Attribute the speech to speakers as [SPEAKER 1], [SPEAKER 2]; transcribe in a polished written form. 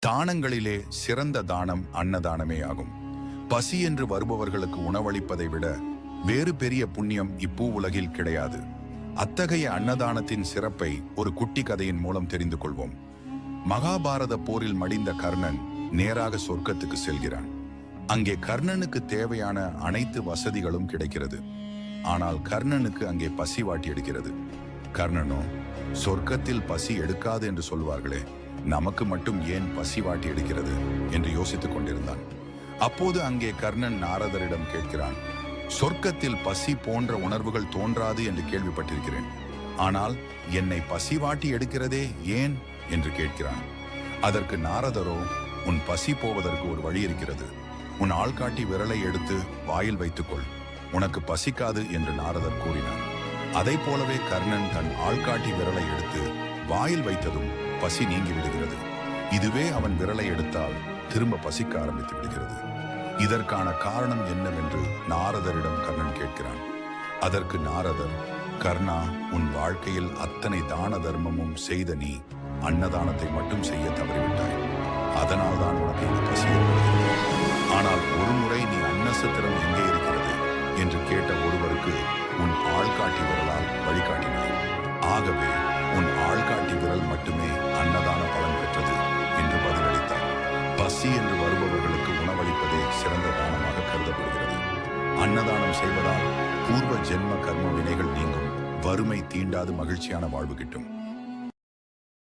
[SPEAKER 1] தானங்களிலே சிறந்த தானம் அன்னதானமே ஆகும். பசி என்று வருபவர்களுக்கு உணவளிப்பதை விட வேறு பெரிய புண்ணியம் இப்பூ உலகில் கிடையாது. அத்தகைய அன்னதானத்தின் சிறப்பை ஒரு குட்டி கதையின் மூலம் தெரிந்து கொள்வோம். மகாபாரத போரில் மடிந்த கர்ணன் நேராக சொர்க்கத்துக்கு செல்கிறான். அங்கே கர்ணனுக்கு தேவையான அனைத்து வசதிகளும் கிடைக்கிறது. ஆனால் கர்ணனுக்கு அங்கே பசி வாட்டி எடுக்கிறது. கர்ணனோ, சொர்க்கத்தில் பசி எடுக்காது என்று சொல்வார்களே, நமக்கு மட்டும் ஏன் பசி வாட்டி எடுக்கிறது என்று யோசித்துக் கொண்டிருந்தான். அப்போது அங்கே கர்ணன் நாரதரிடம் கேட்கிறான், சொர்க்கத்தில் பசி போன்ற உணர்வுகள் தோன்றாது என்று கேள்விப்பட்டிருக்கிறேன். ஆனால் என்னை பசி வாட்டி எடுக்கிறதே ஏன் என்று கேட்கிறான். அதற்கு நாரதரோ, உன் பசி போவதற்கு ஒரு வழி இருக்கிறது. உன் ஆள்காட்டி விரலை எடுத்து வாயில் வைத்துக்கொள், உனக்கு பசிக்காது என்று நாரதர் கூறினார். அதை போலவே கர்ணன் தன் ஆள்காட்டி விரலை எடுத்து வாயில் வைத்ததும் பசி நீங்கி விடுகிறது. இதுவே அவன் விரலை எடுத்தால் திரும்ப பசிக்க ஆரம்பித்து விடுகிறது. இதற்கான காரணம் என்னவென்று நாரதரிடம் கர்ணன் கேட்கிறான். அதற்கு நாரதர், கர்ணா, உன் வாழ்க்கையில் அத்தனை தான தர்மமும் செய்த நீ அன்னதானத்தை மட்டும் செய்ய தவறிவிட்டாய். அதனால் தான் உனக்கு இந்த பசி ஏற்படுகிறது. ஆனால் ஒரு முறை நீ அன்னசத்திரம் எங்கே இருக்கிறது என்று கேட்ட ஒருவருக்கு உன் ஆள்காட்டி விரலால் வழிகாட்டினாய். ஆகவே உன் ஆள்காட்டி விரல் மட்டுமே அன்னதான பலன் பெற்றது என்று பதிலளித்தார். பசி என்று வருபவர்களுக்கு உணவளிப்பதே சிறந்த தானமாக கருதப்படுகிறது. அன்னதானம் செய்வதால் பூர்வ ஜென்ம கர்ம வினைகள் நீங்கும், வறுமை தீண்டாது மகிழ்ச்சியான வாழ்வு கிட்டும்.